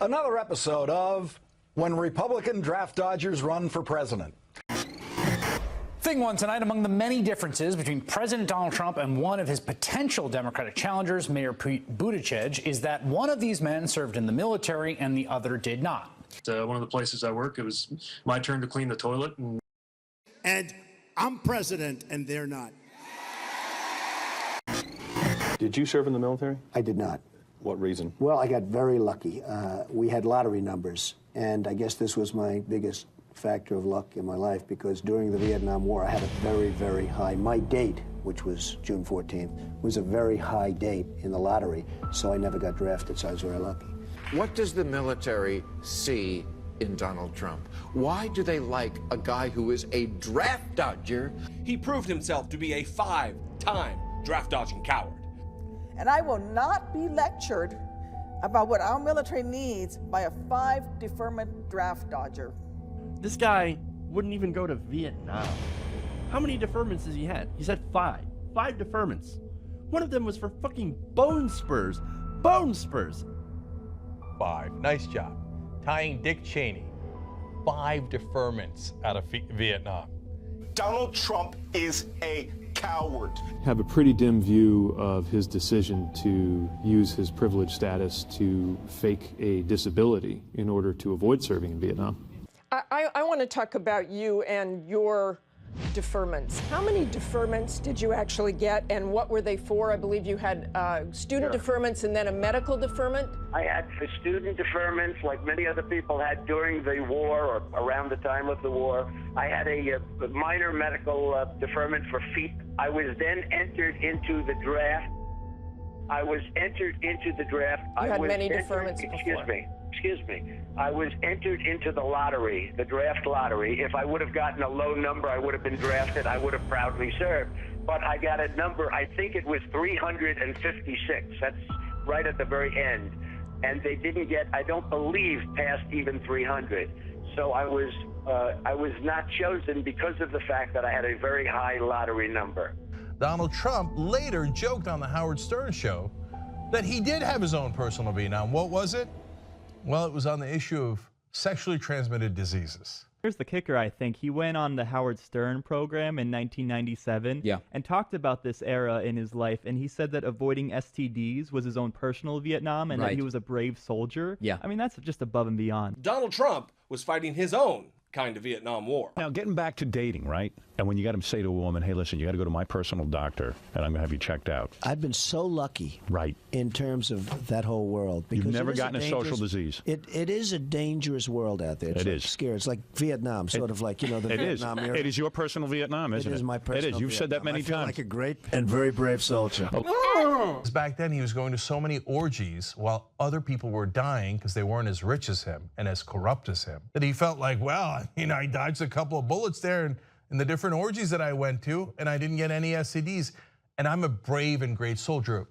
Another episode of When Republican Draft Dodgers Run for President. Thing one tonight, among the many differences between President Donald Trump and one of his potential Democratic challengers, Mayor Pete Buttigieg, is that one of these men served in the military and the other did not. One of the places I work, it was my turn to clean the toilet. And I'm president, and they're not. Did you serve in the military? I did not. What reason? Well, I got very lucky. We had lottery numbers, and I guess this was my biggest factor of luck in my life, because during the Vietnam War, I had a very, very high, my date, which was June 14th, was a very high date in the lottery, so I never got drafted, so I was very lucky. What does the military see in Donald Trump? Why do they like a guy who is a draft dodger? He proved himself to be a 5-time draft-dodging coward. And I will not be lectured about what our military needs by a 5-deferment draft dodger. This guy wouldn't even go to Vietnam. How many deferments has he had? He's had 5. 5 deferments. One of them was for fucking bone spurs. Bone spurs. 5. Nice job. Tying Dick Cheney. 5 deferments out of Vietnam. Donald Trump is a coward. Have a pretty dim view of his decision to use his privileged status to fake a disability in order to avoid serving in Vietnam. I want to talk about you and your deferments. How many deferments did you actually get, and what were they for? I believe you had student deferments and then a medical deferment. I had for student deferments, like many other people had during the war or around the time of the war. I had a minor medical deferment for feet. I was then entered into the draft. You had many deferments before. Excuse me. I was entered into the lottery, the draft lottery. If I would have gotten a low number, I would have been drafted. I would have proudly served. But I got a number, I think it was 356. That's right at the very end. And they didn't get, I don't believe, past even 300. So I was not chosen because of the fact that I had a very high lottery number. Donald Trump later joked on the Howard Stern show that he did have his own personal Vietnam. What was it? Well, it was on the issue of sexually transmitted diseases. Here's the kicker, I think. He went on the Howard Stern program in 1997 and talked about this era in his life, and he said that avoiding STDs was his own personal Vietnam and that he was a brave soldier. I mean, that's just above and beyond. Donald Trump was fighting his own kind of Vietnam War. Now, getting back to dating, right? And when you got to say to a woman, hey, listen, you got to go to my personal doctor, and I'm going to have you checked out. I've been so lucky, right, in terms of that whole world. Because you've never gotten a social disease. It is a dangerous world out there. It's it is scary. It's like Vietnam, sort of like, you know, the Vietnam era. It is your personal Vietnam, isn't it? It is my personal It is. You've Vietnam. said that many I feel times. like a great and very brave soldier. Back then, he was going to so many orgies while other people were dying because they weren't as rich as him and as corrupt as him, that he felt like, well, you know, I dodged a couple of bullets there in the different orgies that I went to, and I didn't get any STDs, and I'm a brave and great soldier.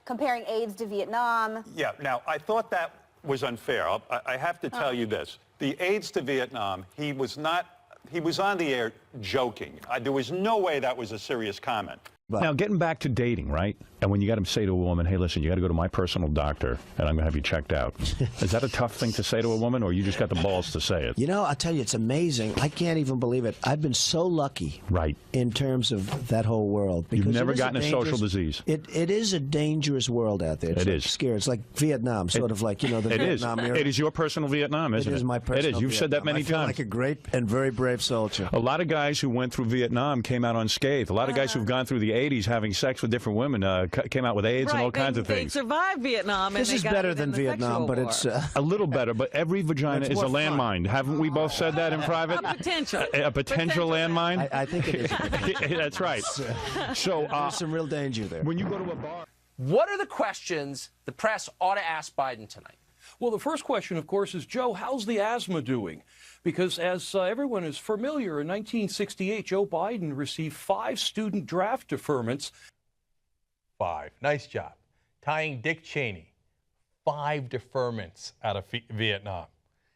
Comparing AIDS to Vietnam. Yeah, now, I thought that was unfair. I have to tell you this. The AIDS to Vietnam, he was on the air joking. There was no way that was a serious comment. Now, getting back to dating, right? And when you got to say to a woman, hey, listen, you got to go to my personal doctor, and I'm going to have you checked out. Is that a tough thing to say to a woman, or you just got the balls to say it? You know, I'll tell you, it's amazing. I can't even believe it. I've been so lucky, right, in terms of that whole world. You've never gotten a social disease. It is a dangerous world out there. It's it is scary. It's like Vietnam, sort of like, you know, the Vietnam era. It is your personal Vietnam, isn't it? It is my personal It is. You've said that many I feel times. like a great and very brave soldier. A lot of guys who went through Vietnam came out unscathed. A lot of guys who've gone through the 80s having sex with different women came out with AIDS and all kinds of things. They survived Vietnam. This is better than Vietnam, but it's a little better. But every vagina is a landmine. Haven't we both said that in private? A potential. A potential landmine. I think it is. That's right. So there's some real danger there. When you go to a bar. What are the questions the press ought to ask Biden tonight? Well, the first question, of course, is, Joe, how's the asthma doing? Because as everyone is familiar, in 1968, Joe Biden received 5 student draft deferments. 5. Nice job. Tying Dick Cheney. 5 deferments out of Vietnam.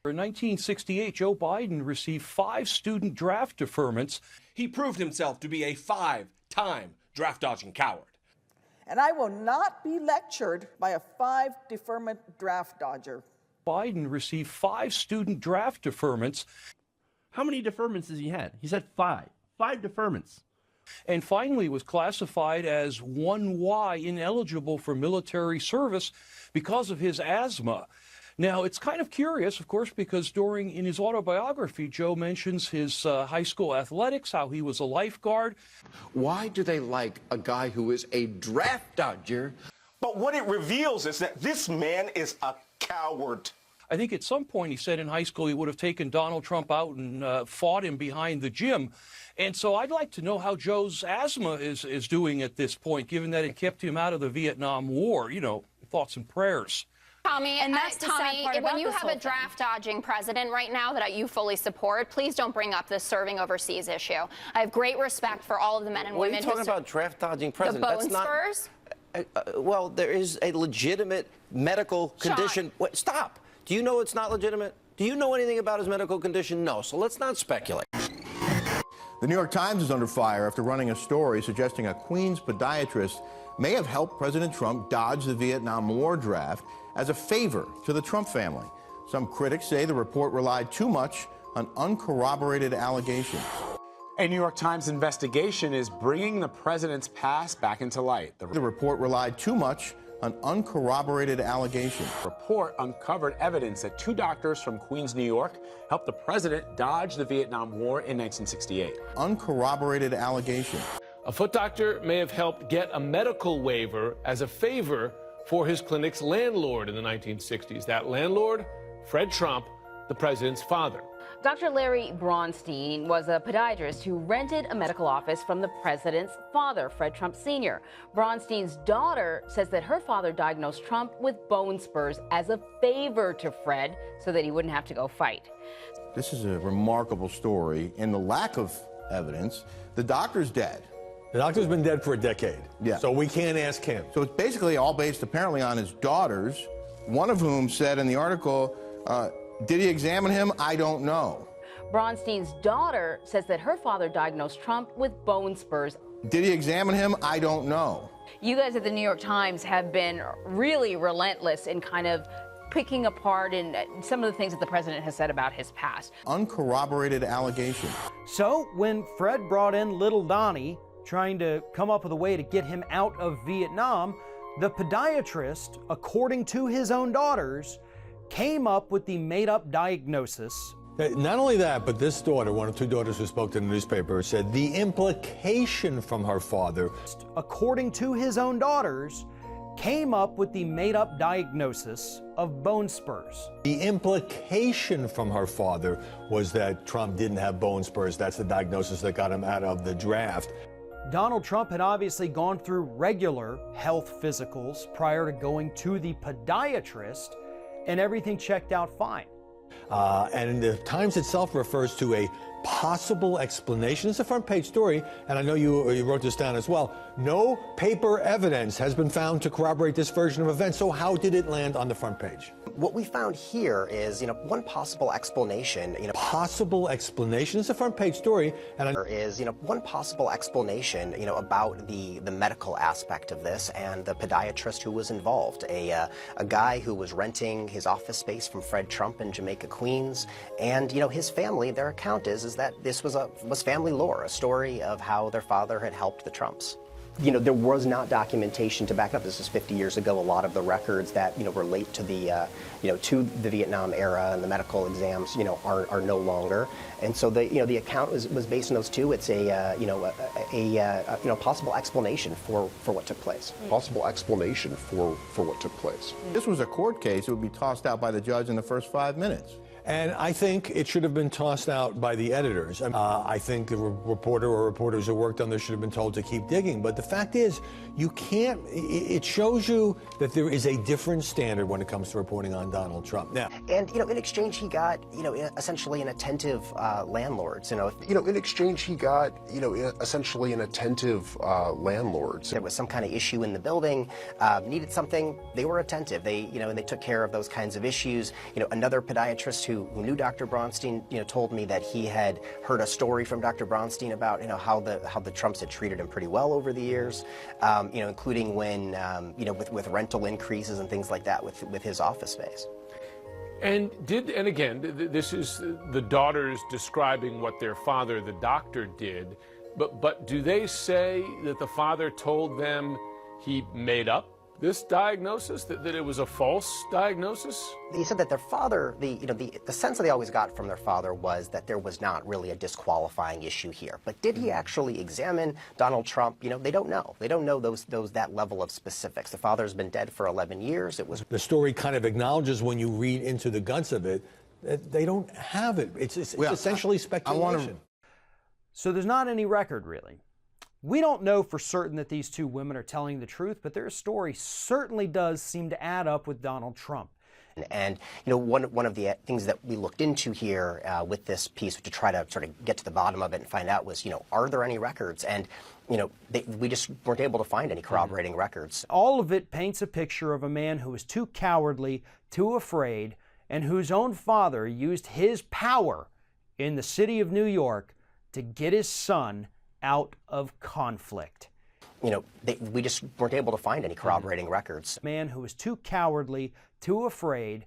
In 1968, Joe Biden received 5 student draft deferments. He proved himself to be a 5-time draft-dodging coward. And I will not be lectured by a 5-deferment draft dodger. Biden received 5 student draft deferments. How many deferments has he had? He said 5. 5 deferments. And finally was classified as 1Y, ineligible for military service because of his asthma. Now, it's kind of curious, of course, because in his autobiography, Joe mentions his high school athletics, how he was a lifeguard. Why do they like a guy who is a draft dodger? But what it reveals is that this man is a coward. I think at some point he said in high school he would have taken Donald Trump out and fought him behind the gym. And so I'd like to know how Joe's asthma is doing at this point, given that it kept him out of the Vietnam War. You know, thoughts and prayers. Tommy, and that's the sad part about when you this have a draft-dodging president right now that you fully support, please don't bring up this serving overseas issue. I have great respect for all of the men and women. What are you talking about, draft-dodging president? The bone spurs? Well, there is a legitimate medical condition. Wait, stop. Do you know it's not legitimate? Do you know anything about his medical condition? No. So let's not speculate. The New York Times is under fire after running a story suggesting a Queens podiatrist may have helped President Trump dodge the Vietnam War draft as a favor to the Trump family. Some critics say the report relied too much on uncorroborated allegations. A New York Times investigation is bringing the president's past back into light. The report relied too much on uncorroborated allegations. The report uncovered evidence that 2 doctors from Queens, New York, helped the president dodge the Vietnam War in 1968. Uncorroborated allegations. A foot doctor may have helped get a medical waiver as a favor for his clinic's landlord in the 1960s. That landlord, Fred Trump, the president's father. Dr. Larry Braunstein was a podiatrist who rented a medical office from the president's father, Fred Trump Sr. Braunstein's daughter says that her father diagnosed Trump with bone spurs as a favor to Fred so that he wouldn't have to go fight. This is a remarkable story. In the lack of evidence, the doctor's dead. The doctor's been dead for a decade. Yeah. So we can't ask him. So it's basically all based apparently on his daughters, one of whom said in the article, did he examine him? I don't know. Braunstein's daughter says that her father diagnosed Trump with bone spurs. Did he examine him? I don't know. You guys at the New York Times have been really relentless in kind of picking apart and some of the things that the president has said about his past. Uncorroborated allegations. So when Fred brought in little Donnie, trying to come up with a way to get him out of Vietnam, the podiatrist, according to his own daughters, came up with the made-up diagnosis. Not only that, but this daughter, one of 2 daughters who spoke to the newspaper, said the implication from her father, according to his own daughters, came up with the made-up diagnosis of bone spurs. The implication from her father was that Trump didn't have bone spurs. That's the diagnosis that got him out of the draft. Donald Trump had obviously gone through regular health physicals prior to going to the podiatrist, and everything checked out fine. And the Times itself refers to a possible explanation. It's a front-page story, and I know you wrote this down as well. No paper evidence has been found to corroborate this version of events, so how did it land on the front page? What we found here is, one possible explanation, Possible explanation? It's a front-page story, and one possible explanation, about the medical aspect of this and the podiatrist who was involved, a guy who was renting his office space from Fred Trump in Jamaica, Queens, and his family. Their account is that this was family lore, a story of how their father had helped the Trumps. There was not documentation to back up. This is 50 years ago. A lot of the records that relate to the to the Vietnam era and the medical exams are no longer. And so the account was based on those 2. It's a possible explanation for what took place. Possible explanation for what took place. This was a court case. It would be tossed out by the judge in the first 5 minutes. And I think it should have been tossed out by the editors. I think the reporter or reporters who worked on this should have been told to keep digging. But the fact is, you can't, it shows you that there is a different standard when it comes to reporting on Donald Trump. Now, and, in exchange, he got, essentially an attentive landlord. In exchange, he got, essentially an attentive landlord. There was some kind of issue in the building, needed something, they were attentive. They, and they took care of those kinds of issues. Another podiatrist who knew Dr. Bronstein, told me that he had heard a story from Dr. Bronstein about, how the Trumps had treated him pretty well over the years, including when, with rental increases and things like that with his office space. And again, this is the daughters describing what their father, the doctor, did. But do they say that the father told them he made up this diagnosis, that it was a false diagnosis? He said that their father, the sense that they always got from their father was that there was not really a disqualifying issue here. But did he actually examine Donald Trump? They don't know. They don't know that level of specifics. The father's been dead for 11 years. The story kind of acknowledges, when you read into the guts of it, that they don't have it. It's essentially speculation. So there's not any record, really. We don't know for certain that these two women are telling the truth, but their story certainly does seem to add up with Donald Trump. And one of the things that we looked into here with this piece to try to sort of get to the bottom of it and find out was, are there any records? And we just weren't able to find any corroborating records. All of it paints a picture of a man who was too cowardly, too afraid, and whose own father used his power in the city of New York to get his son out of conflict. We just weren't able to find any corroborating records. Man who was too cowardly, too afraid.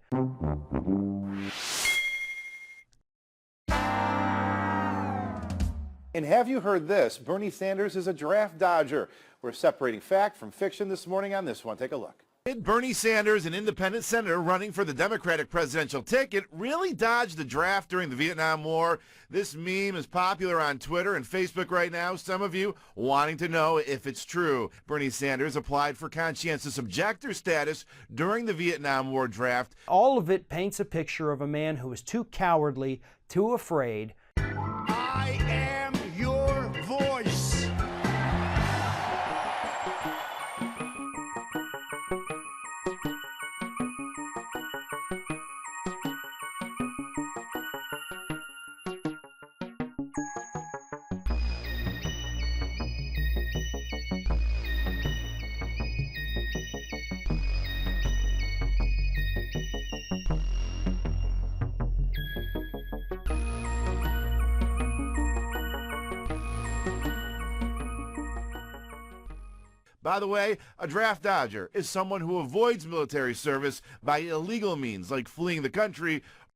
And have you heard this? Bernie Sanders is a draft dodger. We're separating fact from fiction this morning on this one. Take a look. Did Bernie Sanders, an independent senator running for the Democratic presidential ticket, really dodge the draft during the Vietnam War? This meme is popular on Twitter and Facebook right now, some of you wanting to know if it's true. Bernie Sanders applied for conscientious objector status during the Vietnam War draft. All of it paints a picture of a man who was too cowardly, too afraid. I am your voice. By the way, a draft dodger is someone who avoids military service by illegal means like fleeing the country